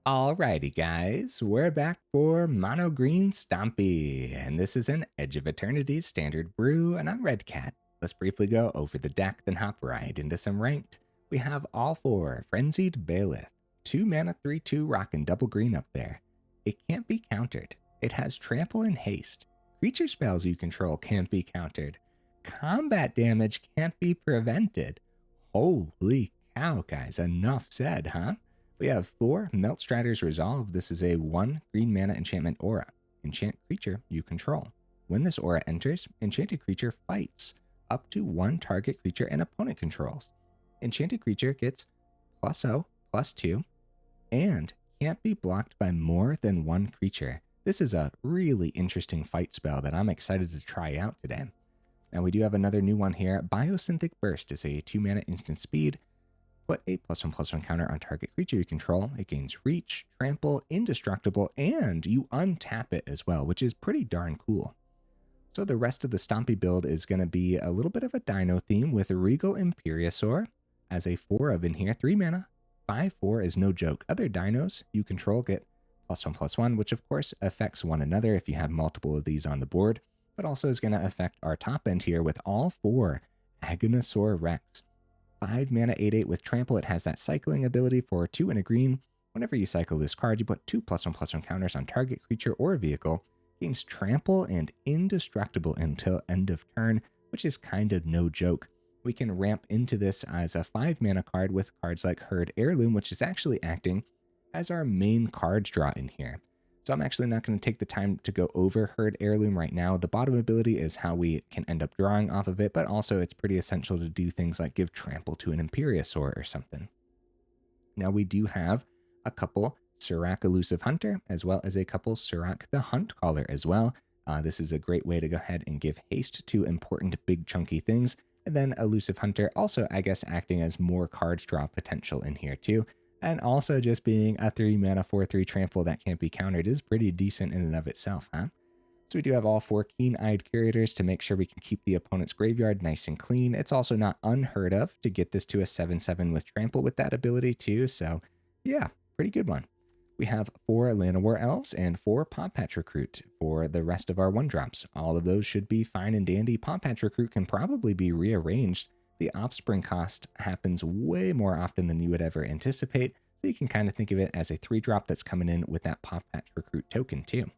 Alrighty guys, we're back for Mono Green Stompy, and this is an Edge of Eternities standard brew, and I'm Red Cat. Let's briefly go over the deck, then hop right into some ranked. We have all four Frenzied Baloth, 2 mana 3/2 rock and double green up there. It can't be countered. It has trample and haste. Creature spells you control can't be countered. Combat damage can't be prevented. Holy cow, guys, enough said, huh? We have 4 Meltstrider's Resolve. This is a 1 green mana enchantment aura. Enchant creature you control. When this aura enters, enchanted creature fights up to 1 target creature an opponent controls. Enchanted creature gets +0/+2 and can't be blocked by more than 1 creature. This is a really interesting fight spell that I'm excited to try out today. Now we do have another new one here. Biosynthic Burst is a 2 mana instant speed. Put a +1/+1 counter on target creature you control. It gains reach, trample, indestructible, and you untap it as well, which is pretty darn cool. So the rest of the Stompy build is going to be a little bit of a dino theme with Regal Imperiosaur as a 4 of in here. 3 mana, 5/4 is no joke. Other dinos you control get +1/+1, which of course affects one another if you have multiple of these on the board, but also is going to affect our top end here with all 4 Agonasaur Rex. 5 mana 8/8 with trample. It has that cycling ability for 2 and a green. Whenever you cycle this card, you put 2 +1/+1 counters on target creature or vehicle. Gains trample and indestructible until end of turn, which is kind of no joke. We can ramp into this as a 5 mana card with cards like Herd Heirloom, which is actually acting as our main card draw in here. So I'm actually not going to take the time to go over Herd Heirloom right now. The bottom ability is how we can end up drawing off of it, but also it's pretty essential to do things like give trample to an Imperiosaur or something. Now we do have a couple Surrak Elusive Hunter, as well as a couple Surrak the Hunt Caller as well. This is a great way to go ahead and give haste to important big chunky things. And then Elusive Hunter also, I guess, acting as more card draw potential in here too. And also just being a 3 mana 4/3 trample that can't be countered is pretty decent in and of itself, huh? So we do have all 4 Keen-Eyed Curators to make sure we can keep the opponent's graveyard nice and clean. It's also not unheard of to get this to a 7/7 with trample with that ability too. So yeah, pretty good one. We have 4 Llanowar Elves and 4 Pawpatch Recruit for the rest of our 1-drops. All of those should be fine and dandy. Pawpatch Recruit can probably be rearranged. The offspring cost happens way more often than you would ever anticipate, so you can kind of think of it as a 3-drop that's coming in with that Pawpatch Recruit token too.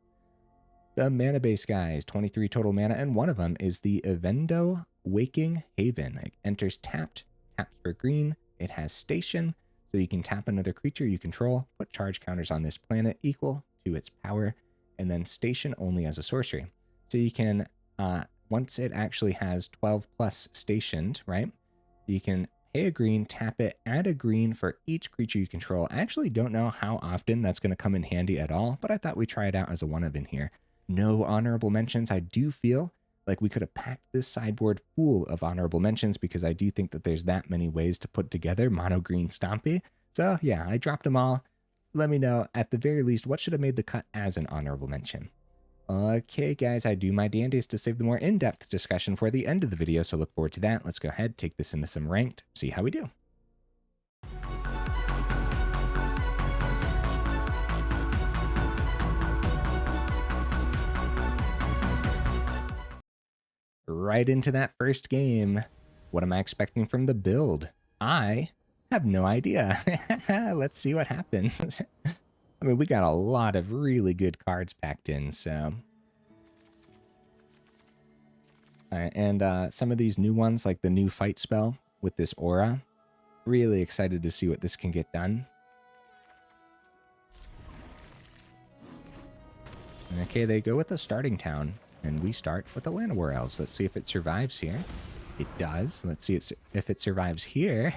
The mana base guys, 23 total mana, and one of them is the Evendo Waking Haven. It enters tapped, taps for green. It has station, so you can tap another creature you control, put charge counters on this planet equal to its power, and then station only as a sorcery. So you can, once it actually has 12 plus stationed, right, you can pay a green, tap it, add a green for each creature you control. I actually don't know how often that's going to come in handy at all, but I thought we'd try it out as a 1 of in here. No honorable mentions. I do feel like we could have packed this sideboard full of honorable mentions because I do think that there's that many ways to put together Mono Green Stompy. So yeah, I dropped them all. Let me know, at the very least, what should have made the cut as an honorable mention. Okay, guys, I do my dandiest to save the more in-depth discussion for the end of the video, so look forward to that. Let's go ahead, take this into some ranked, see how we do. Right into that first game. What am I expecting from the build? I have no idea. Let's see what happens. I mean, we got a lot of really good cards packed in, so. All right, and some of these new ones, like the new fight spell with this aura, really excited to see what this can get done. Okay, they go with the starting town, and we start with the Llanowar Elves. Let's see if it survives here. It does. Let's see if it survives here.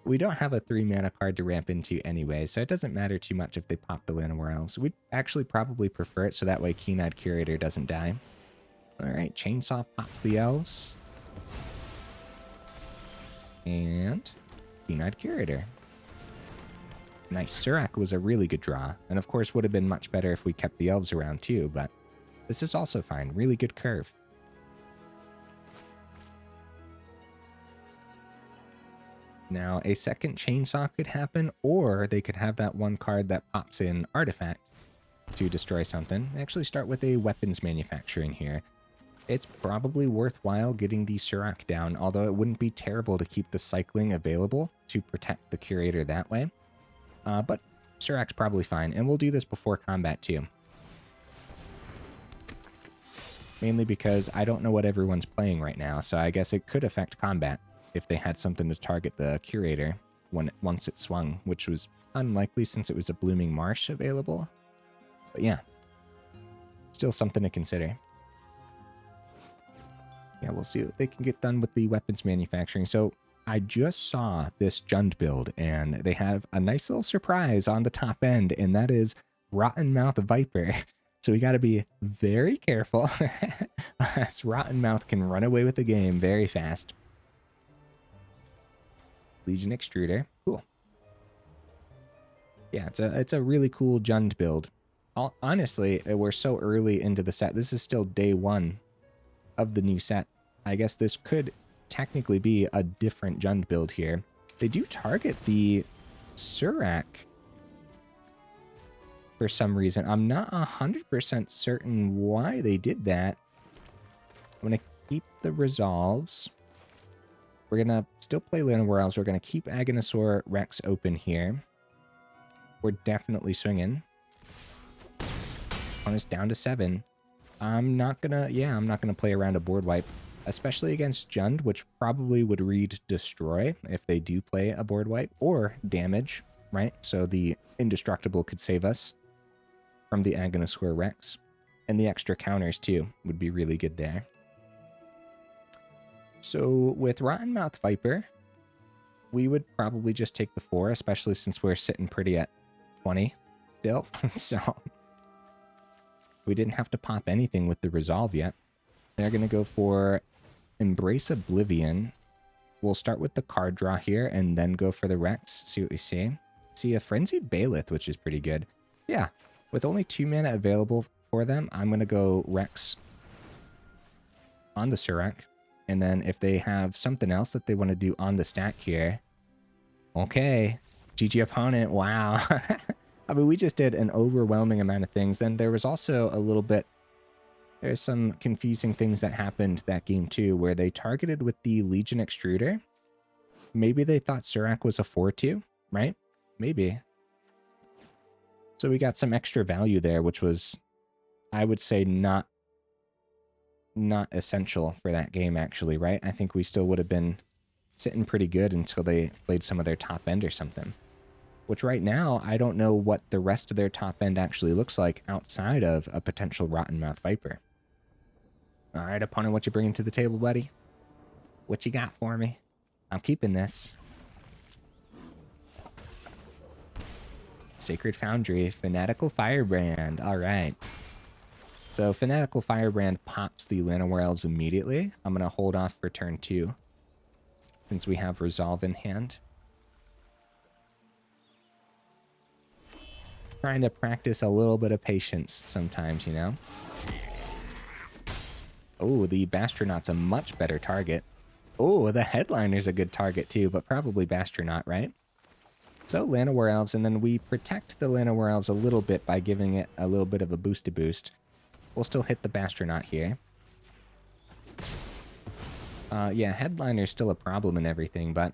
We don't have a 3 mana card to ramp into anyway, so it doesn't matter too much if they pop the Llanowar Elves. We'd actually probably prefer it so that way Keen-Eyed Curator doesn't die. Alright, Chainsaw pops the Elves. And Keen-Eyed Curator. Nice. Surrak was a really good draw, and of course would have been much better if we kept the Elves around too, but this is also fine. Really good curve. Now, a second chainsaw could happen, or they could have that one card that pops in artifact to destroy something. They actually start with a weapons manufacturing here. It's probably worthwhile getting the Surrak down, although it wouldn't be terrible to keep the cycling available to protect the Curator that way. But Surrak's probably fine, and we'll do this before combat too. Mainly because I don't know what everyone's playing right now, so I guess it could affect combat if they had something to target the Curator once it swung, which was unlikely since it was a Blooming Marsh available. But yeah, still something to consider. Yeah, we'll see what they can get done with the weapons manufacturing. So I just saw this Jund build, and they have a nice little surprise on the top end, and that is Rotten Mouth Viper. So we got to be very careful, as Rotten Mouth can run away with the game very fast. Legion Extruder, cool. Yeah, it's a really cool Jund build. Honestly, we're so early into the set. This is still day 1 of the new set. I guess this could technically be a different Jund build here. They do target the Surrak for some reason. I'm not 100% certain why they did that. I'm going to keep the Resolves. We're going to still play Llanowar Elves. We're going to keep Agonasaur Rex open here. We're definitely swinging. On us down to 7. I'm not gonna play around a board wipe, especially against Jund, which probably would read Destroy if they do play a board wipe, or Damage, right? So the Indestructible could save us from the Agonasaur Rex. And the extra counters, too, would be really good there. So with Rotten Mouth Viper, we would probably just take the 4, especially since we're sitting pretty at 20 still. So we didn't have to pop anything with the Resolve yet. They're going to go for Embrace Oblivion. We'll start with the card draw here and then go for the Rex. See what we see. See a Frenzied Baloth, which is pretty good. Yeah, with only 2 mana available for them, I'm going to go Rex on the Surrak. And then if they have something else that they want to do on the stack here. Okay, GG opponent, wow. I mean, we just did an overwhelming amount of things. Then there was also a little bit, there's some confusing things that happened that game too, where they targeted with the Legion Extruder. Maybe they thought Surrak was a 4-2, right? Maybe. So we got some extra value there, which was, I would say, not essential for that game, actually, right? I think we still would have been sitting pretty good until they played some of their top end or something. Which right now, I don't know what the rest of their top end actually looks like outside of a potential Rotten Mouth Viper. All right, opponent, what you bringing to the table, buddy? What you got for me? I'm keeping this. Sacred Foundry, Fanatical Firebrand. All right. So Fanatical Firebrand pops the Llanowar Elves immediately. I'm going to hold off for turn 2 since we have Resolve in hand. Trying to practice a little bit of patience sometimes, you know? Oh, the Bastronaut's a much better target. Oh, the Headliner's a good target too, but probably Bastronaut, right? So Llanowar Elves, and then we protect the Llanowar Elves a little bit by giving it a little bit of a boost. We'll still hit the Bastronaut here. Yeah, Headliner's still a problem and everything, but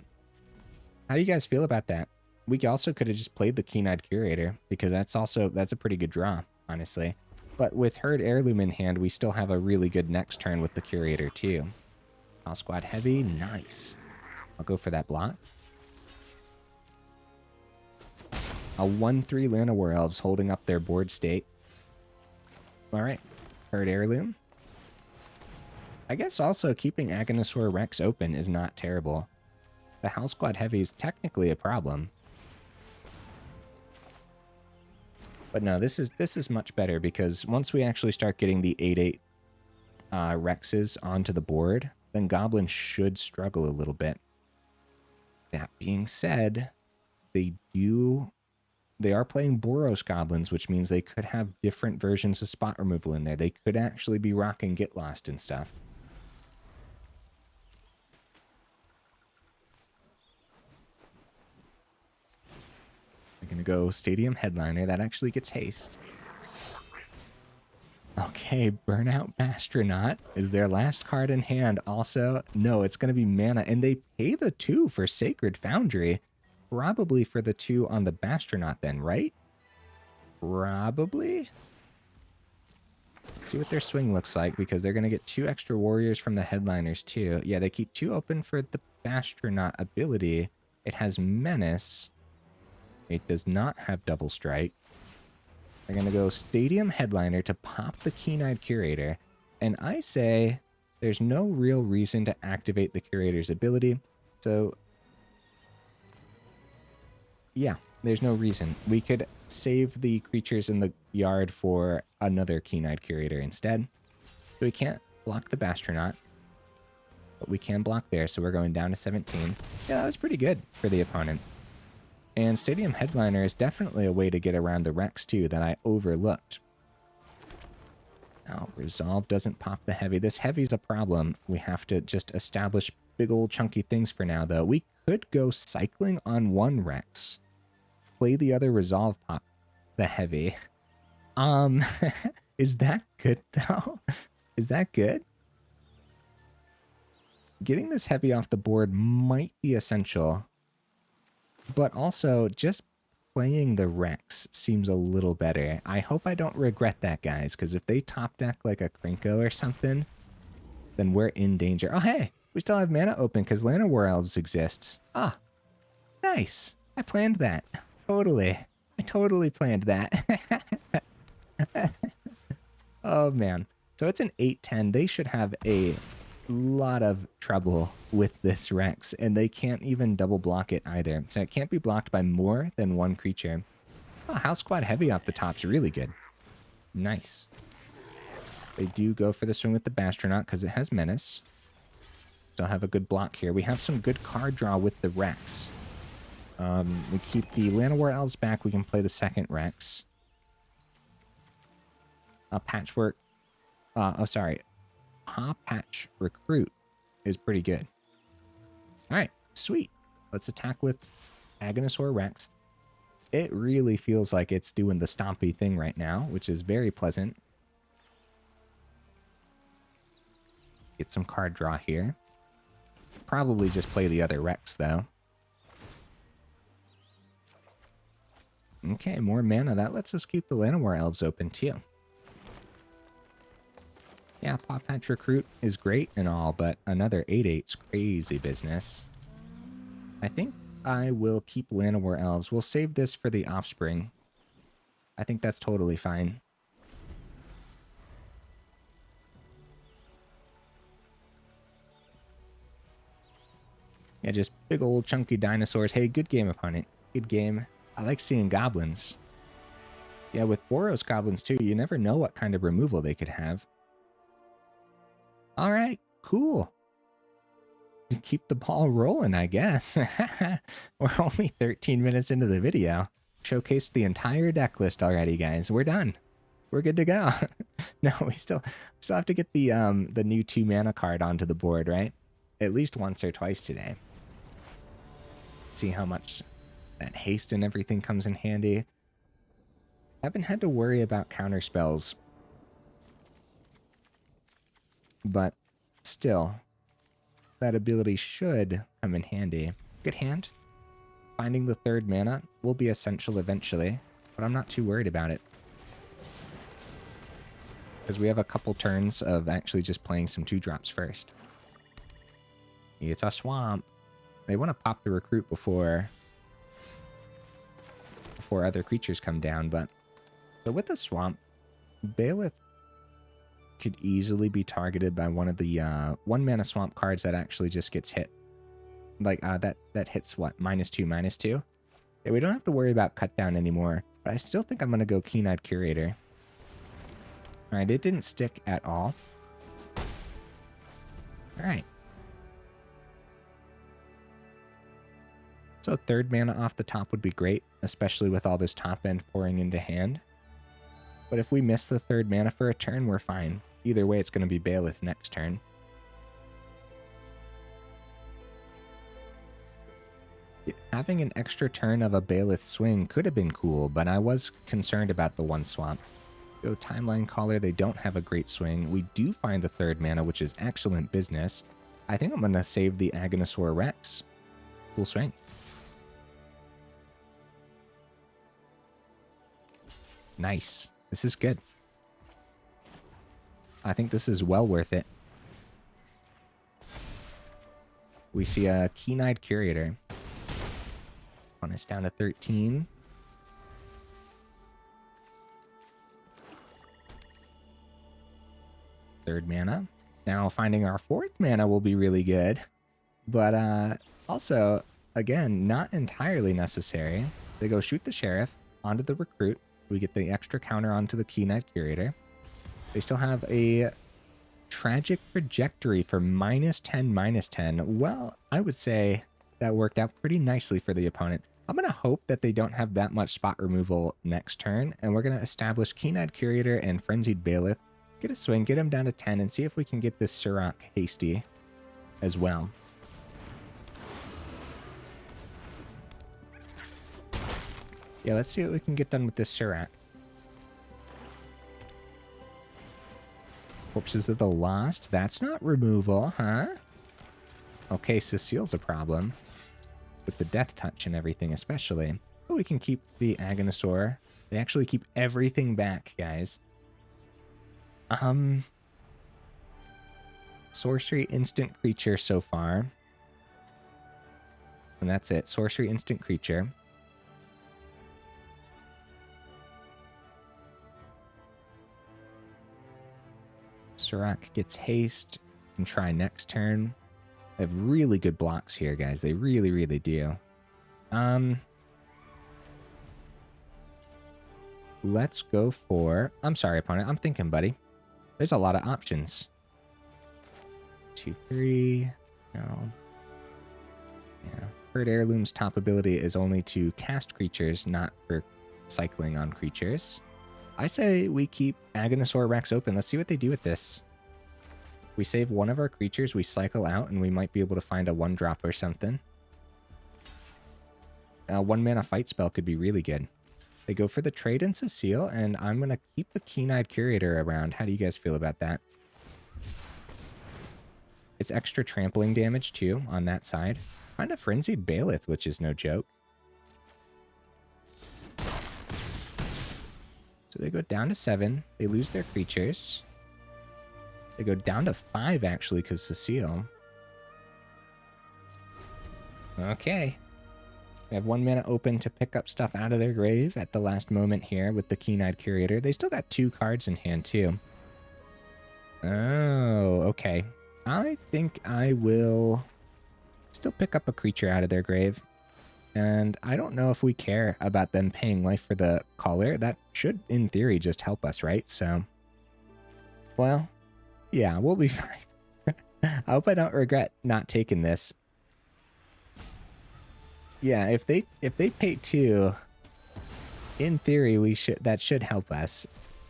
how do you guys feel about that? We also could have just played the Keen-Eyed Curator, because that's a pretty good draw, honestly. But with Herd Heirloom in hand, we still have a really good next turn with the Curator, too. All Squad Heavy, nice. I'll go for that block. A 1-3 Llanowar Elves holding up their board state. All right, Herd Heirloom. I guess also keeping Agonasaur Rex open is not terrible. The House Squad Heavy is technically a problem. But no, this is much better, because once we actually start getting the 8/8 Rexes onto the board, then Goblins should struggle a little bit. That being said, they are playing Boros Goblins, which means they could have different versions of spot removal in there. They could actually be rocking Get Lost and stuff. gonna go Stadium Headliner. That actually gets haste. Okay, Burnout Bastronaut is their last card in hand. Also, no, it's gonna be mana, and they pay the 2 for Sacred Foundry. Probably for the 2 on the Bastronaut then, right? Probably. Let's see what their swing looks like, because they're going to get 2 extra warriors from the headliners too. Yeah, they keep 2 open for the Bastronaut ability. It has Menace. It does not have Double Strike. They're going to go Stadium Headliner to pop the Keen-Eyed Curator. And I say there's no real reason to activate the Curator's ability. So, yeah, there's no reason. We could save the creatures in the yard for another Keen-Eyed Curator instead. So we can't block the Bastronaut, but we can block there, so we're going down to 17. Yeah, that was pretty good for the opponent. And Stadium Headliner is definitely a way to get around the Rex too that I overlooked. Now, Resolve doesn't pop the Heavy. This Heavy's a problem. We have to just establish big old chunky things for now, though. We could go cycling on 1 Rex. Play the other Resolve pop the Heavy. Is that good though? Is that good? Getting this Heavy off the board might be essential, but also just playing the Rex seems a little better. I hope I don't regret that, guys, because if they top deck like a Krenko or something, then we're in danger. Oh, hey, we still have mana open because Llanowar Elves exists. Ah, nice. I planned that. Totally. I totally planned that. Oh, man. So it's an 8-10. They should have a lot of trouble with this Rex, and they can't even double block it either. So it can't be blocked by more than 1 creature. Oh, House Squad Heavy off the top's really good. Nice. They do go for the swing with the Bastronaut because it has Menace. Still have a good block here. We have some good card draw with the Rex. We keep the Llanowar Elves back. We can play the second Rex. Patchwork. Pawpatch Recruit is pretty good. All right, sweet. Let's attack with Agonasaur Rex. It really feels like it's doing the stompy thing right now, which is very pleasant. Get some card draw here. Probably just play the other Rex, though. Okay, more mana. That lets us keep the Llanowar Elves open, too. Yeah, Pawpatch Recruit is great and all, but another 8/8's crazy business. I think I will keep Llanowar Elves. We'll save this for the Offspring. I think that's totally fine. Yeah, just big old chunky dinosaurs. Hey, good game, opponent. Good game. I like seeing goblins. Yeah, with Boros goblins too, you never know what kind of removal they could have. All right, cool. To keep the ball rolling, I guess. We're only 13 minutes into the video. Showcased the entire deck list already, guys. We're done. We're good to go. No, we still have to get the new 2 mana card onto the board, right? At least once or twice today. See how much that haste and everything comes in handy. Haven't had to worry about counter spells, but still, that ability should come in handy. Good hand. Finding the 3rd mana will be essential eventually, but I'm not too worried about it. Because we have a couple turns of actually just playing some 2-drops first. It's a swamp. They want to pop the Recruit before other creatures come down, but... So with the swamp, Baloth could easily be targeted by one of the 1-mana swamp cards that actually just gets hit. Like, that hits what? -2/-2? Yeah, we don't have to worry about cut down anymore, but I still think I'm going to go Keen-Eyed Curator. Alright, it didn't stick at all. Alright. So 3rd mana off the top would be great, especially with all this top end pouring into hand. But if we miss the 3rd mana for a turn, we're fine. Either way, it's going to be Baloth next turn. having an extra turn of a Baloth swing could have been cool, but I was concerned about the one swap. Go Timeline Caller, they don't have a great swing. We do find the third mana, which is excellent business. I think I'm going to save the Agonasaur Rex. Cool swing. Nice. This is good. I think this is well worth it. We see a Keen-Eyed Curator. On us down to 13. Third mana. Now finding our fourth mana will be really good. But also, again, not entirely necessary. They go shoot the Sheriff onto the Recruit. We get the extra counter onto the Keen-Eyed Curator. They still have a Tragic Trajectory for -10, -10. Well, I would say that worked out pretty nicely for the opponent. I'm going to hope that they don't have that much spot removal next turn, and we're going to establish Keen-Eyed Curator and Frenzied Baloth, get a swing, get him down to 10, and see if we can get this Surrak hasty as well. Yeah, let's see what we can get done with this Surrak. Corpses of the Lost. That's not removal, huh? Okay, Cecile's a problem. With the Death Touch and everything, especially. But we can keep the Agonasaur. They actually keep everything back, guys. Sorcery instant creature so far. And that's it. Sorcery instant creature. Surrak gets haste. Can try next turn. They have really good blocks here, guys. They really, really do. Let's go for... I'm sorry, opponent. I'm thinking, buddy. There's a lot of options. 2, 3. No. Yeah. Herd Heirloom's top ability is only to cast creatures, not for cycling on creatures. I say we keep Agonasaur Rex open. Let's see what they do with this. We save one of our creatures, we cycle out, and we might be able to find a 1-drop or something. A 1-mana fight spell could be really good. They go for the trade in Cecile, and I'm going to keep the Keen-Eyed Curator around. How do you guys feel about that? It's extra trampling damage, too, on that side. Find a Frenzied Baloth, which is no joke. So they go down to 7. They lose their creatures. They go down to 5, actually, because Cecile. Okay. They have 1 mana open to pick up stuff out of their grave at the last moment here with the Keen-Eyed Curator. They still got 2 cards in hand, too. Oh, okay. I think I will still pick up a creature out of their grave. And I don't know if we care about them paying life for the Caller. That should, in theory, just help us, right? So, well, yeah, we'll be fine. I hope I don't regret not taking this. Yeah, if they pay 2, in theory, that should help us.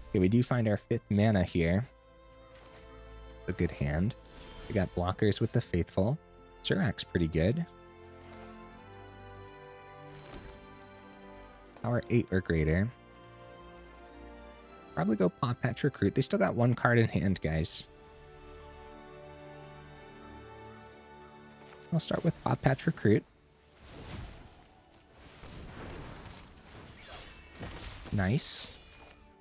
Okay, we do find our 5th mana here. It's a good hand. We got blockers with the Faithful. Surrak's pretty good. Power 8 or greater. Probably go Pawpatch Recruit. They still got 1 card in hand, guys. I'll start with Pawpatch Recruit. Nice.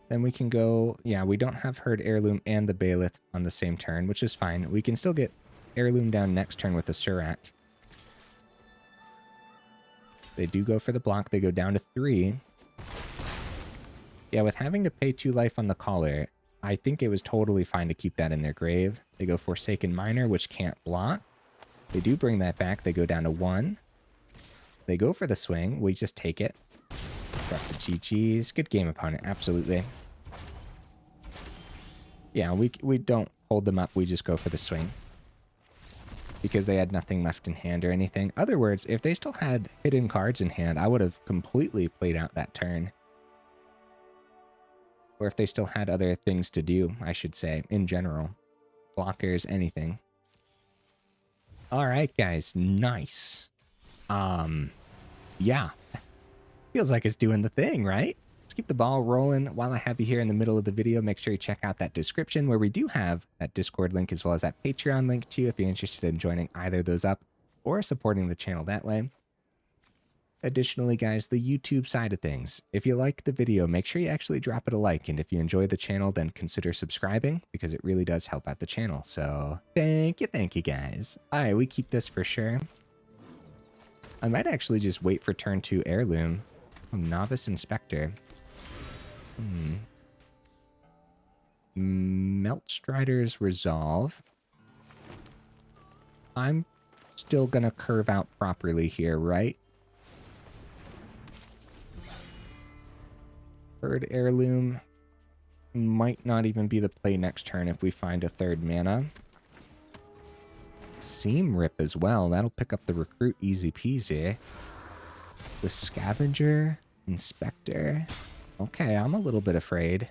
Then we can go... Yeah, we don't have Herd Heirloom and the Baloth on the same turn, which is fine. We can still get Heirloom down next turn with the Surrak. They do go for the block. They go down to 3. Yeah, with having to pay 2 life on the Caller, I think it was totally fine to keep that in their grave. They go Forsaken Miner, which can't block. They do bring that back. They go down to 1. They go for the swing. We just take it. Got the GGs. Good game, opponent. Absolutely. Yeah, we don't hold them up. We just go for the swing. Because they had nothing left in hand or anything. Other words, if they still had hidden cards in hand, I would have completely played out that turn. Or if they still had other things to do, I should say, in general. Blockers, anything. Alright, guys. Nice. Yeah, feels like it's doing the thing, right? Let's keep the ball rolling. While I have you here in the middle of the video, make sure you check out that description where we do have that Discord link as well as that Patreon link too if you're interested in joining either of those up or supporting the channel that way. Additionally, guys, the YouTube side of things. If you like the video, make sure you actually drop it a like. And if you enjoy the channel, then consider subscribing because it really does help out the channel. So thank you guys. All right, we keep this for sure. I might actually just wait for turn 2 Heirloom. Novice Inspector. Meltstrider's Resolve. I'm still going to curve out properly here, right? Herd Heirloom might not even be the play next turn if we find a third mana. Seam Rip as well. That'll pick up the Recruit easy peasy. With Scavenger, Inspector. Okay, I'm a little bit afraid.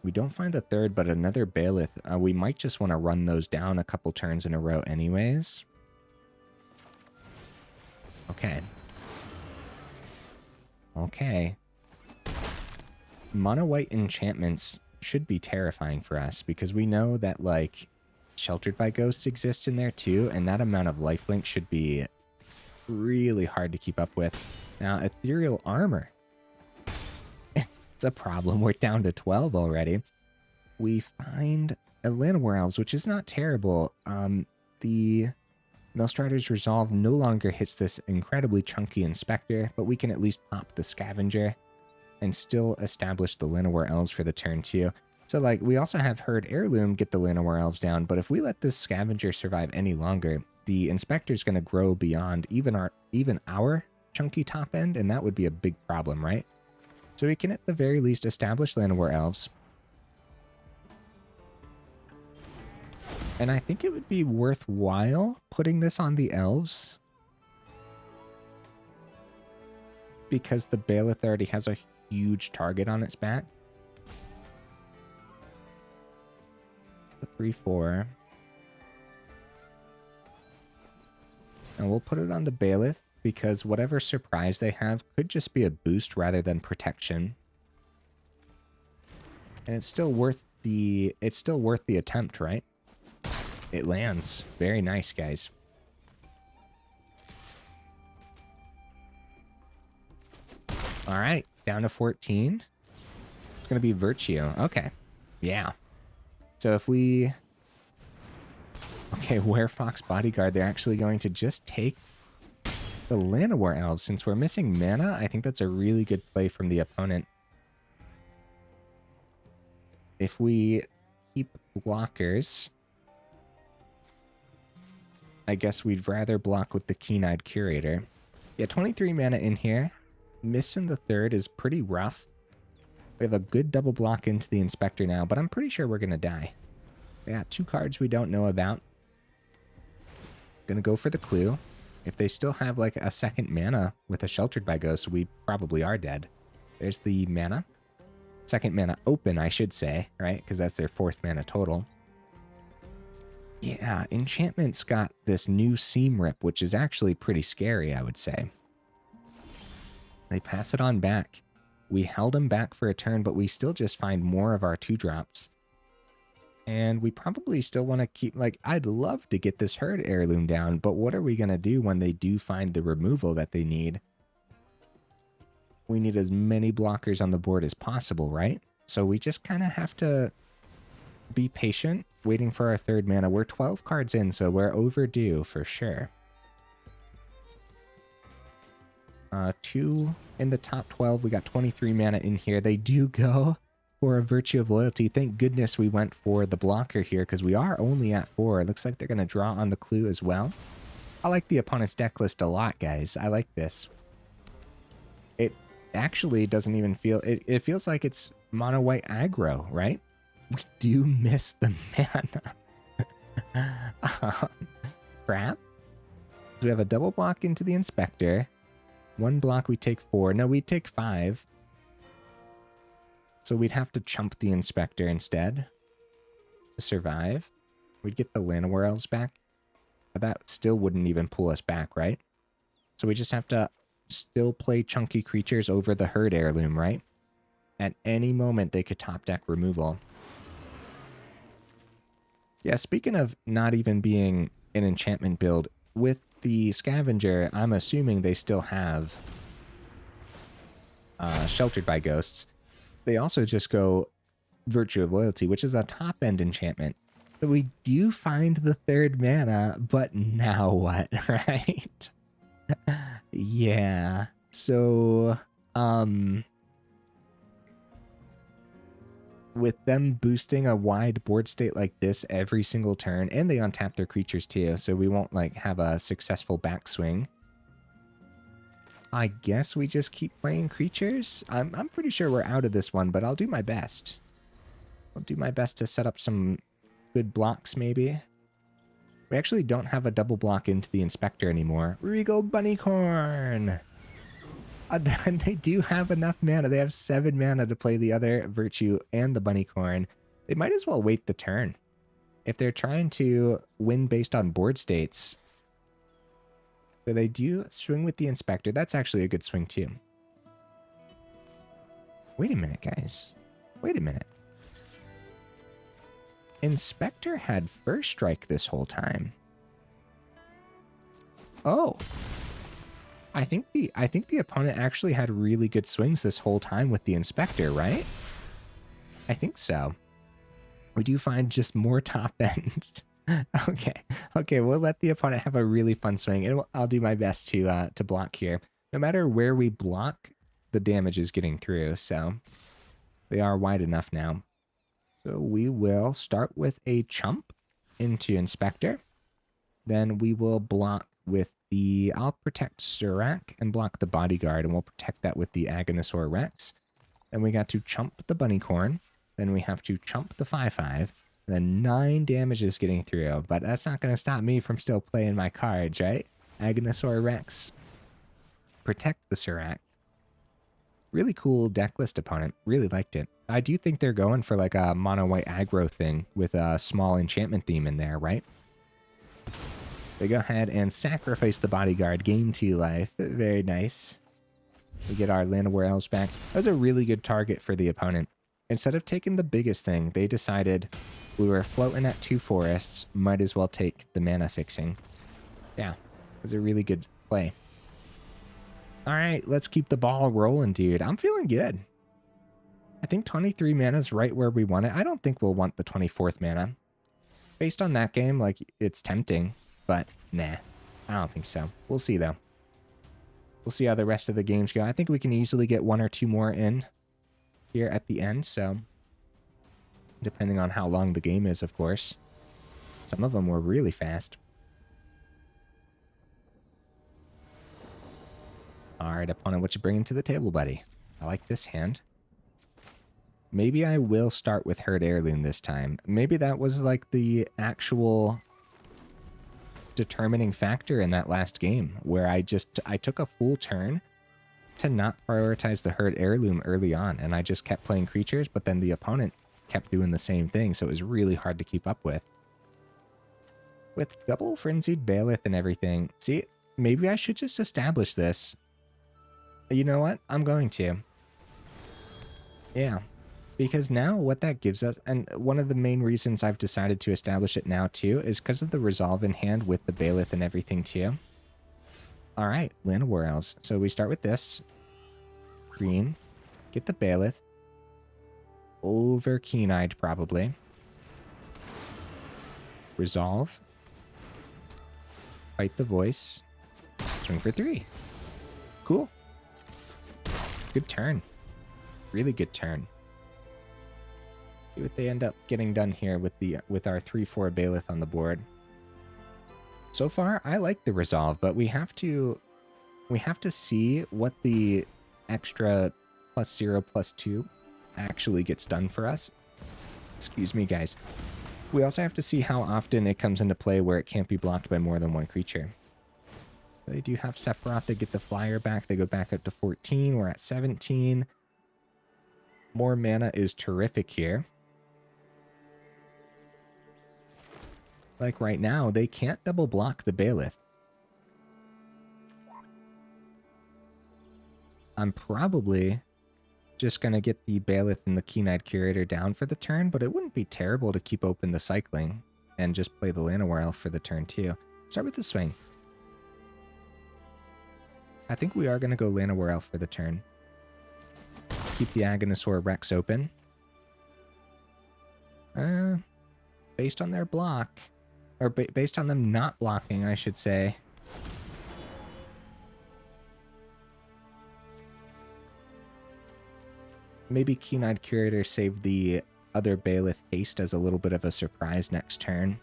We don't find the third, but another Baloth. We might just want to run those down a couple turns in a row anyways. Okay. Okay. Mono white enchantments should be terrifying for us because we know that, like, Sheltered by Ghosts exists in there too, and that amount of lifelink should be really hard to keep up with. Now, Ethereal Armor. It's a problem. We're down to 12 already. We find a Llanowar Elves, which is not terrible. The Meltstrider's Resolve no longer hits this incredibly chunky Inspector, but we can at least pop the Scavenger and still establish the Llanowar Elves for the turn 2. So, like, we also have Herd Heirloom get the Llanowar Elves down, but if we let this Scavenger survive any longer, the Inspector's going to grow beyond even our chunky top end, and that would be a big problem, right? So we can at the very least establish Llanowar Elves. And I think it would be worthwhile putting this on the Elves, because the Baloth already has a huge target on its back. The 3/4. And we'll put it on the Baloth because whatever surprise they have could just be a boost rather than protection. And it's still worth the attempt, right? It lands. Very nice, guys. All right, down to 14. It's going to be Virtue. Okay. Yeah. So if we... Okay, Werefox Bodyguard, they're actually going to just take the Llanowar Elves. Since we're missing mana, I think that's a really good play from the opponent. If we keep blockers, I guess we'd rather block with the Keen-Eyed Curator. Yeah, 23 mana in here. Missing the third is pretty rough. We have a good double block into the Inspector now, but I'm pretty sure we're going to die. Yeah, 2 cards we don't know about. Gonna go for the clue. If they still have like a second mana with a Sheltered by Ghost, we probably are dead. There's the mana. Second mana open, I should say, right? Because that's their 4th mana total. Yeah, Enchantment's got this new Seam Rip, which is actually pretty scary, I would say. They pass it on back. We held them back for a turn, but we still just find more of our 2-drops. And we probably still want to keep, like, I'd love to get this Herd Heirloom down, but what are we going to do when they do find the removal that they need? We need as many blockers on the board as possible, right? So we just kind of have to be patient, waiting for our 3rd mana. We're 12 cards in, so we're overdue for sure. 2 in the top 12. We got 23 mana in here. They do go for a Virtue of Loyalty. Thank goodness we went for the blocker here because we are only at 4. It looks like they're going to draw on the clue as well. I like the opponent's deck list a lot, guys. I like this. It actually doesn't even feel... It feels like it's mono white aggro, right? We do miss the mana. Crap. We have a double block into the Inspector. 1 block, we take 4. No, we take 5. So we'd have to chump the Inspector instead to survive. We'd get the Llanowar Elves back. But that still wouldn't even pull us back, right? So we just have to still play chunky creatures over the Herd Heirloom, right? At any moment, they could top deck removal. Yeah, speaking of not even being an enchantment build, with the Scavenger, I'm assuming they still have Sheltered by Ghosts. They also just go Virtue of Loyalty, which is a top-end enchantment. So we do find the 3rd mana, but now what, right? Yeah. So, with them boosting a wide board state like this every single turn, and they untap their creatures too, so we won't like have a successful backswing. I guess we just keep playing creatures. I'm pretty sure we're out of this one, but I'll do my best. I'll do my best to set up some good blocks, maybe. We actually don't have a double block into the Inspector anymore. Regal Bunnycorn! And they do have enough mana. They have 7 mana to play the other Virtue and the Bunnycorn. They might as well wait the turn. If they're trying to win based on board states. So they do swing with the Inspector. That's actually a good swing too. Wait a minute, guys. Wait a minute. Inspector had first strike this whole time. Oh. I think the opponent actually had really good swings this whole time with the Inspector, right? I think so. We do find just more top end. Okay, we'll let the opponent have a really fun swing, and I'll do my best to block here. No matter where we block, the damage is getting through, so they are wide enough now. So we will start with a chump into Inspector. Then we will block with the... I'll protect Surrak and block the Bodyguard, and we'll protect that with the Agonasaur Rex. Then we got to chump the Bunnycorn. Then we have to chump the 5/5. Then 9 damage is getting through, but that's not going to stop me from still playing my cards, right? Agonasaur Rex. Protect the Surrak. Really cool deck list opponent. Really liked it. I do think they're going for like a mono white aggro thing with a small enchantment theme in there, right? They go ahead and sacrifice the Bodyguard, gain 2 life. Very nice. We get our Llanowar Elves back. That was a really good target for the opponent. Instead of taking the biggest thing, they decided we were floating at 2 forests, might as well take the mana fixing. Yeah, it was a really good play. All right, let's keep the ball rolling, dude. I'm feeling good. I think 23 mana is right where we want it. I don't think we'll want the 24th mana. Based on that game, like, it's tempting, but nah, I don't think so. We'll see, though. We'll see how the rest of the games go. I think we can easily get 1 or 2 more in here at the end, so depending on how long the game is, of course. Some of them were really fast. All right, opponent, what you bringing to the table, buddy? I like this hand. Maybe I will start with Herd Heirloom this time. Maybe that was like the actual determining factor in that last game where I took a full turn to not prioritize the Herd Heirloom early on, and I just kept playing creatures, but then the opponent kept doing the same thing, so it was really hard to keep up with. With double Frenzied Baloth and everything, see, maybe I should just establish this. You know what? I'm going to. Yeah, because now what that gives us, and one of the main reasons I've decided to establish it now too, is because of the resolve in hand with the Baloth and everything too. All right, Llanowar Elves. So we start with this. Green. Get the Baloth. Over Keen-Eyed, probably. Resolve. Fight the Voice. Swing for 3. Cool. Good turn. Really good turn. See what they end up getting done here with our 3/4 Baloth on the board. So far, I like the resolve, but we have to see what the extra +0/+2 actually gets done for us. Excuse me, guys. We also have to see how often it comes into play where it can't be blocked by more than 1 creature. They do have Sephiroth. They get the flyer back. They go back up to 14. We're at 17. More mana is terrific here. like right now, they can't double block the Baloth. I'm probably just going to get the Baloth and the Keen-Eyed Curator down for the turn, but it wouldn't be terrible to keep open the cycling and just play the Llanowar Elf for the turn too. Start with the swing. I think we are going to go Llanowar Elf for the turn. Keep the Agonasaur Rex open. Based on their block, or based on them not blocking, I should say. Maybe Keen-Eyed Curator saved the other Baloth haste as a little bit of a surprise next turn.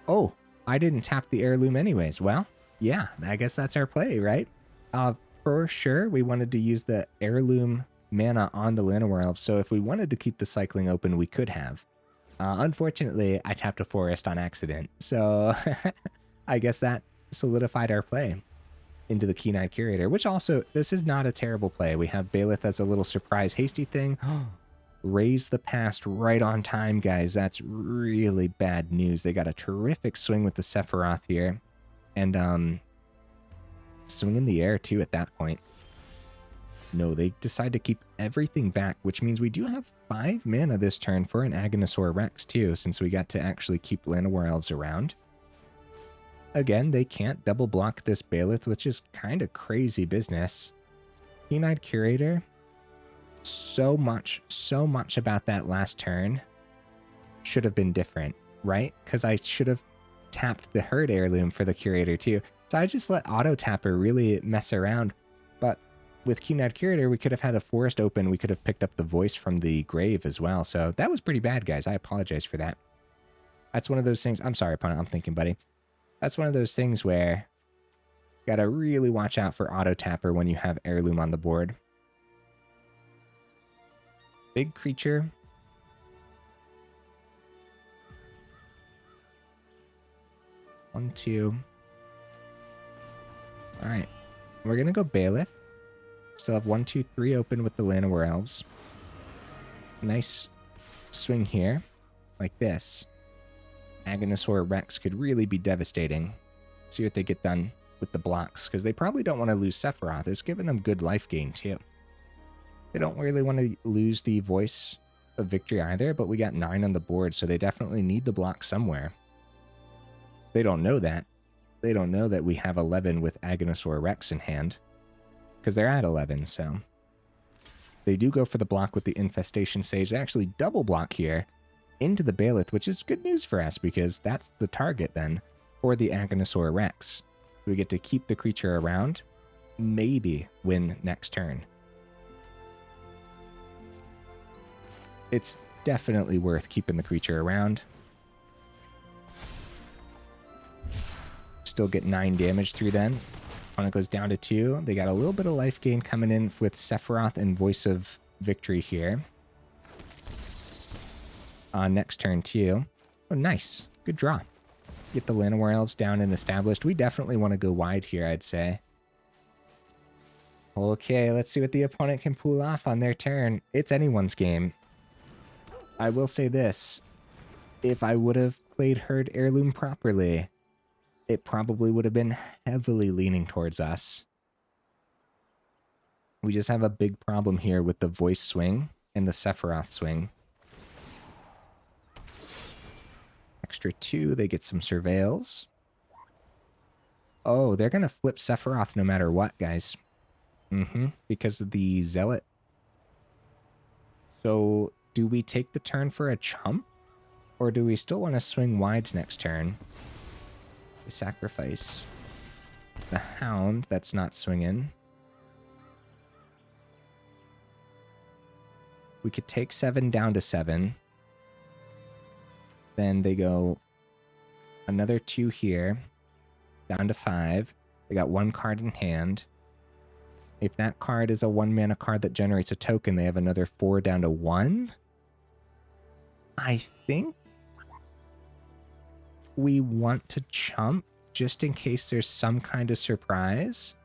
Oh, I didn't tap the heirloom anyways. Well, yeah, I guess that's our play, right? For sure, we wanted to use the heirloom mana on the Llanowar Elves, so if we wanted to keep the cycling open, we could have. Unfortunately, I tapped a forest on accident, so I guess that solidified our play into the Keen-Eyed Curator, which also, this is not a terrible play. We have Baloth as a little surprise hasty thing. Raise the past right on time, guys. That's really bad news. They got a terrific swing with the Sephiroth here. And swing in the air, too, at that point. No, they decide to keep everything back, which means we do have 5 mana this turn for an Agonasaur Rex, too, since we got to actually keep Llanowar Elves around. Again, they can't double block this Baloth, which is kind of crazy business. Keen-Eyed Curator, so much about that last turn should have been different, right? Because I should have tapped the Herd Heirloom for the Curator too. So I just let Auto Tapper really mess around. But with Keen-Eyed Curator, we could have had a forest open. We could have picked up the voice from the grave as well. So that was pretty bad, guys. I apologize for that. That's one of those things. I'm sorry, opponent. I'm thinking, buddy. That's one of those things where you gotta really watch out for Auto Tapper when you have Heirloom on the board. Big creature. One, two. Alright. We're gonna go Baloth. Still have 1, 2, 3 open with the Llanowar Elves. Nice swing here. Like this. Agonasaur Rex could really be devastating. See what they get done with the blocks, because they probably don't want to lose Sephiroth. It's giving them good life gain, too. They don't really want to lose the voice of victory either, but we got 9 on the board, so they definitely need to block somewhere. They don't know that. They don't know that we have 11 with Agonasaur Rex in hand, because they're at 11, so... They do go for the block with the Infestation Sage. They actually double block here into the Baloth, which is good news for us, because that's the target then for the Agonasaur Rex. So we get to keep the creature around, maybe win next turn. It's definitely worth keeping the creature around. Still get 9 damage through then. Opponent goes down to 2. They got a little bit of life gain coming in with Sephiroth and Voice of Victory here. Next turn too. Oh, nice. Good draw. Get the Llanowar Elves down and established. We definitely want to go wide here, I'd say. Okay, let's see what the opponent can pull off on their turn. It's anyone's game. I will say this. If I would have played Herd Heirloom properly, it probably would have been heavily leaning towards us. We just have a big problem here with the Voice swing and the Sephiroth swing. Extra 2, they get some Surveils. Oh, they're going to flip Sephiroth no matter what, guys. Because of the Zealot. So, do we take the turn for a chump? Or do we still want to swing wide next turn? We sacrifice the Hound, that's not swinging. We could take 7 down to 7. Then they go another 2 here, down to 5. They got 1 card in hand. If that card is a 1-mana card that generates a token, they have another 4 down to 1. I think we want to chump just in case there's some kind of surprise.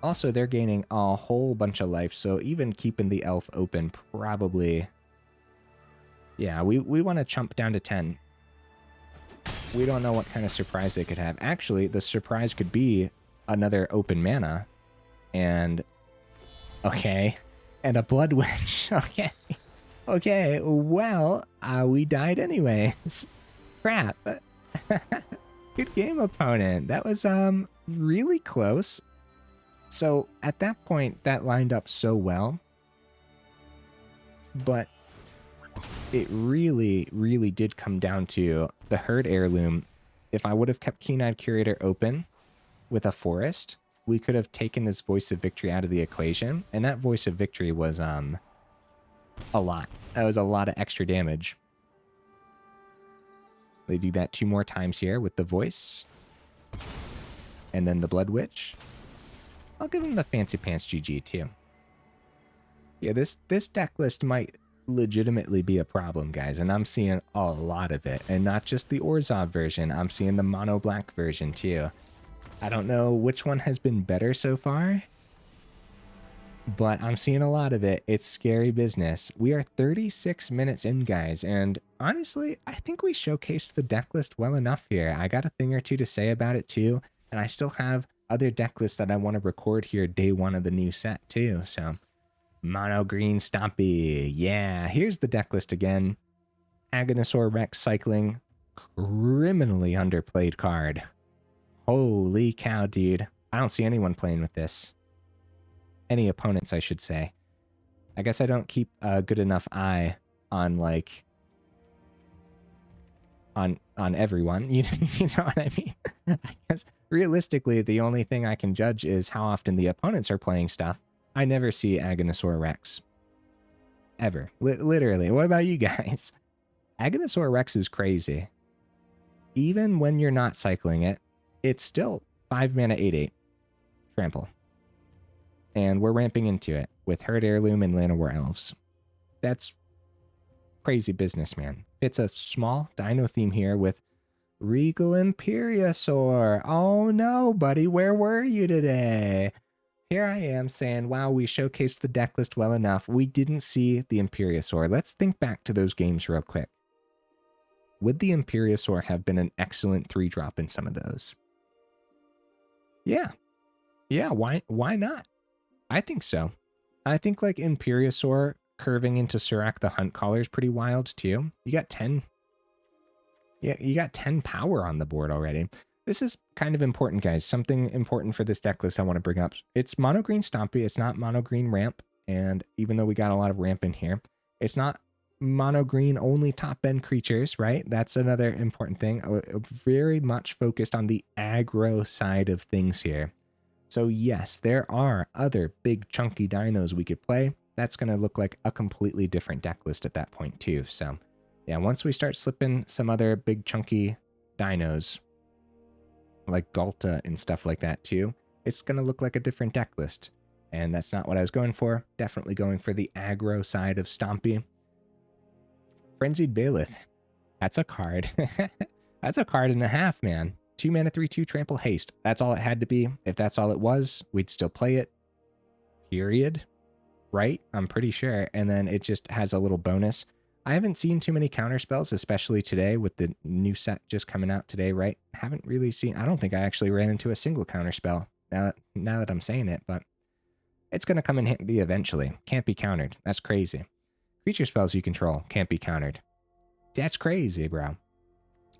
Also, they're gaining a whole bunch of life, so even keeping the elf open probably Yeah, we want to chump down to 10. We don't know what kind of surprise they could have. Actually, the surprise could be another open mana. And, okay, and a Blood Witch. Okay. Okay, well, we died anyways. Crap. Good game, opponent. That was really close. So at that point, that lined up so well. But it really, really did come down to the Herd Heirloom. If I would have kept Keen-Eyed Curator open with a forest, we could have taken this Voice of Victory out of the equation. And that Voice of Victory was a lot. That was a lot of extra damage. They do that 2 more times here with the Voice. And then the Blood Witch. I'll give him the Fancy Pants GG too. Yeah, this deck list might legitimately be a problem, guys, and I'm seeing a lot of it. And not just the Orzhov version, I'm seeing the mono black version too. I don't know which one has been better so far, but I'm seeing a lot of it. It's scary business. We are 36 minutes in, guys, and honestly, I think we showcased the deck list well enough here. I got a thing or two to say about it too, and I still have other deck lists that I want to record here day 1 of the new set too. So Mono Green Stompy. Yeah, here's the deck list again. Agonasaur Rex cycling. Criminally underplayed card. Holy cow, dude. I don't see anyone playing with this. Any opponents, I should say. I guess I don't keep a good enough eye on, like, on everyone. You know what I mean? I guess realistically, the only thing I can judge is how often the opponents are playing stuff. I never see Agonasaur Rex. Ever. Literally. What about you guys? Agonasaur Rex is crazy. Even when you're not cycling it, it's still 5 mana 8/8. Trample. And we're ramping into it with Herd Heirloom and Llanowar Elves. That's crazy business, man. It's a small dino theme here with Regal Imperiosaur. Oh no, buddy. Where were you today? Here I am saying, wow, we showcased the deck list well enough. We didn't see the Imperiosaur. Let's think back to those games real quick. Would the Imperiosaur have been an excellent 3-drop in some of those? Yeah. Yeah, why not? I think so. I think like Imperiosaur curving into Surrak the Hunt Caller is pretty wild too. You got 10. Yeah, you got 10 power on the board already. This is kind of important, guys. Something important for this deck list I want to bring up. It's Mono Green Stompy. It's not Mono Green Ramp. And even though we got a lot of ramp in here, it's not Mono Green only top end creatures, right? That's another important thing. Very much focused on the aggro side of things here. So yes, there are other big chunky dinos we could play. That's going to look like a completely different deck list at that point too. So yeah, once we start slipping some other big chunky dinos, like Galta and stuff like that too, it's going to look like a different deck list. And that's not what I was going for. Definitely going for the aggro side of Stompy. Frenzied Baloth. That's a card. That's a card and a half, man. 2 mana 3/2 trample haste. That's all it had to be. If that's all it was, we'd still play it. Period. Right? I'm pretty sure. And then it just has a little bonus. I haven't seen too many counter spells, especially today with the new set just coming out today, right? Haven't really seen, I don't think I actually ran into a single counter spell now that I'm saying it, but it's going to come in handy eventually. Can't be countered. That's crazy. Creature spells you control can't be countered. That's crazy, bro.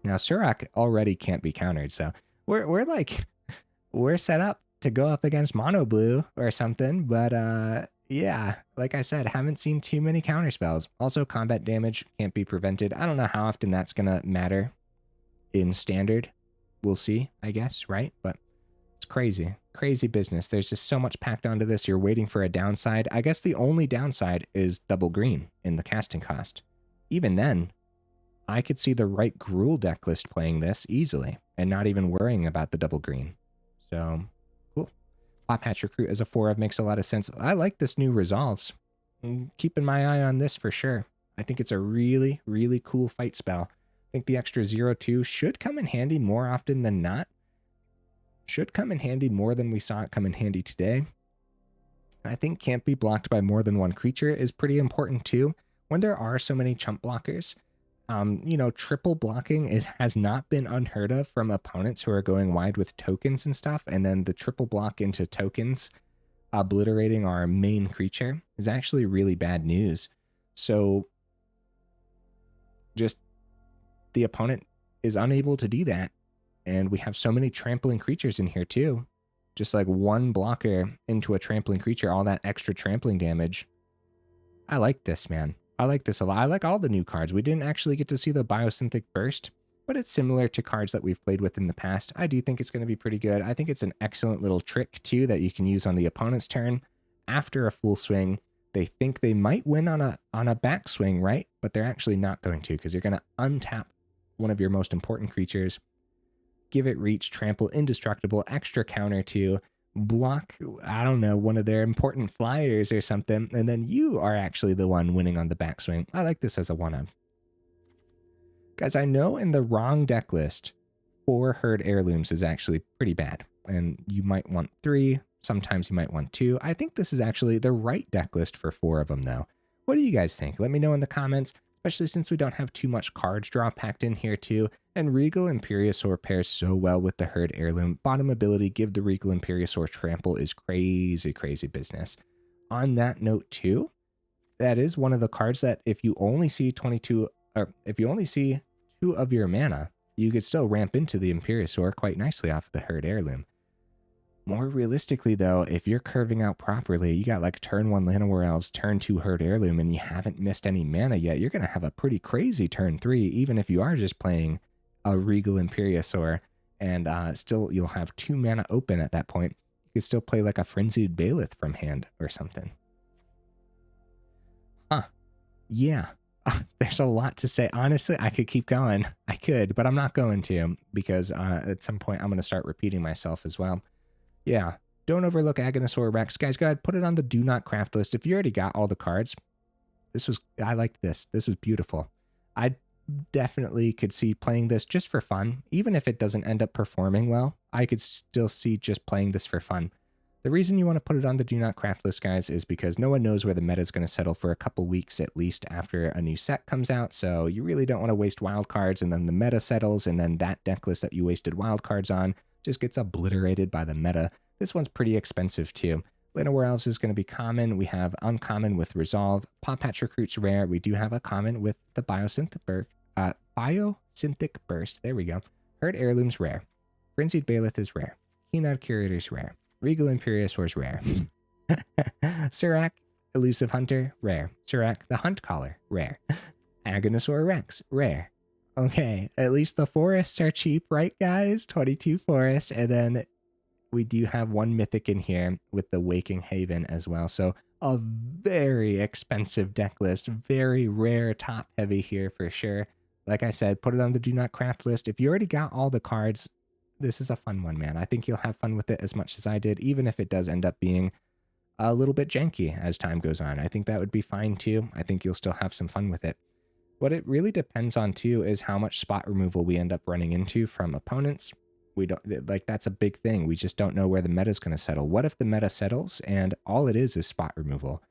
Now, Surrak already can't be countered, so we're set up to go up against Mono Blue or something, but yeah, like I said, haven't seen too many counter spells. Also, combat damage can't be prevented. I don't know how often that's gonna matter in Standard. We'll see, I guess, right? But it's crazy. Crazy business. There's just so much packed onto this. You're waiting for a downside. I guess the only downside is double green in the casting cost. Even then, I could see the right Gruul deck list playing this easily and not even worrying about the double green. So, cool. Pawpatch Recruit as a 4-of makes a lot of sense. I like this new Resolves. I'm keeping my eye on this for sure. I think it's a really, really cool fight spell. I think the extra 0/2 should come in handy more often than not. Should come in handy more than we saw it come in handy today. I think can't be blocked by more than one creature is pretty important too. when there are so many chump blockers, you know, triple blocking has not been unheard of from opponents who are going wide with tokens and stuff, and then the triple block into tokens obliterating our main creature is actually really bad news. So just the opponent is unable to do that, and we have so many trampling creatures in here too. Just like one blocker into a trampling creature, all that extra trampling damage. I like this, man. I like this a lot. I like all the new cards. We didn't actually get to see the Biosynthetic Burst, but it's similar to cards that we've played with in the past. I do think it's going to be pretty good. I think it's an excellent little trick, too, that you can use on the opponent's turn. After a full swing, they think they might win on a backswing, right? But they're actually not going to, because you're going to untap one of your most important creatures, give it reach, trample, indestructible, extra counter to block, I don't know, one of their important flyers or something, and then you are actually the one winning on the backswing. I like this as a one of. Guys, I know in the wrong deck list, 4 Herd Heirlooms is actually pretty bad, and you might want 3, sometimes you might want 2. I think this is actually the right deck list for 4 of them, though. What do you guys think? Let me know in the comments, especially since we don't have too much cards draw packed in here, too. And Regal Imperiosaur pairs so well with the Herd Heirloom. Bottom ability, give the Regal Imperiosaur trample is crazy, crazy business. On that note, too, that is one of the cards that if you only see 22, or if you only see 2 of your mana, you could still ramp into the Imperiosaur quite nicely off of the Herd Heirloom. More realistically, though, if you're curving out properly, you got like turn 1 Llanowar Elves, turn 2 Herd Heirloom, and you haven't missed any mana yet, you're going to have a pretty crazy turn 3, even if you are just playing a Regal Imperiosaur, and still you'll have 2 mana open at that point. You could still play like a Frenzied Baloth from hand or something. Huh. Yeah. There's a lot to say. Honestly, I could keep going. I could, but I'm not going to, because at some point I'm going to start repeating myself as well. Yeah, don't overlook Agonasaur Rex. Guys, go ahead, put it on the do not craft list. If you already got all the cards, I liked this. This was beautiful. I definitely could see playing this just for fun. Even if it doesn't end up performing well, I could still see just playing this for fun. The reason you want to put it on the do not craft list, guys, is because no one knows where the meta is going to settle for a couple weeks at least after a new set comes out. So you really don't want to waste wild cards, and then the meta settles, and then that deck list that you wasted wild cards on just gets obliterated by the meta. This one's pretty expensive too. Llanowar Elves is going to be common. We have uncommon with Resolve. Pawpatch Recruit's rare. We do have a common with the Biosynthic Burst. There we go. Herd Heirloom's rare. Frenzied Baloth is rare. Keen-Eyed Curator's rare. Regal Imperiosaur's rare. Surrak, Elusive Hunter, rare. Surrak, the Hunt Caller, rare. Agonasaur Rex, rare. Okay, at least the forests are cheap, right, guys? 22 forests, and then we do have 1 mythic in here with the Waking Haven as well. So a very expensive deck list, very rare, top heavy here for sure. Like I said, put it on the do not craft list. If you already got all the cards, this is a fun one, man. I think you'll have fun with it as much as I did, even if it does end up being a little bit janky as time goes on. I think that would be fine too. I think you'll still have some fun with it. What it really depends on too is how much spot removal we end up running into from opponents. We don't, like, that's a big thing. We just don't know where the meta is going to settle. What if the meta settles and all it is spot removal?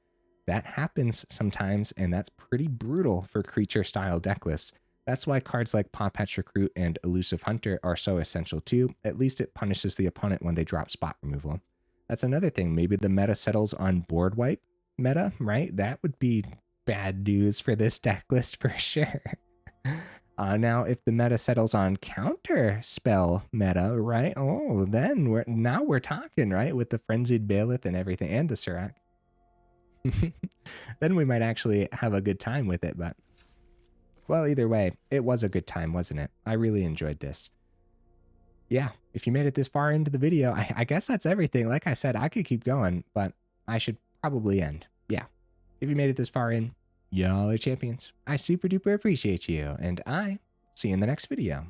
That happens sometimes, and that's pretty brutal for creature style deck lists. That's why cards like Pawpatch Recruit and Elusive Hunter are so essential too. At least it punishes the opponent when they drop spot removal. That's another thing. Maybe the meta settles on board wipe meta, right? That would be bad news for this deck list for sure. Now, if the meta settles on counter spell meta, right? Oh, then we're talking, right? With the Frenzied Baloth and everything, and the Surrak. Then we might actually have a good time with it, but well, either way, it was a good time, wasn't it? I really enjoyed this. Yeah, if you made it this far into the video, I guess that's everything. Like I said, I could keep going, but I should probably end. Yeah, if you made it this far in, y'all are champions. I super duper appreciate you, and I see you in the next video.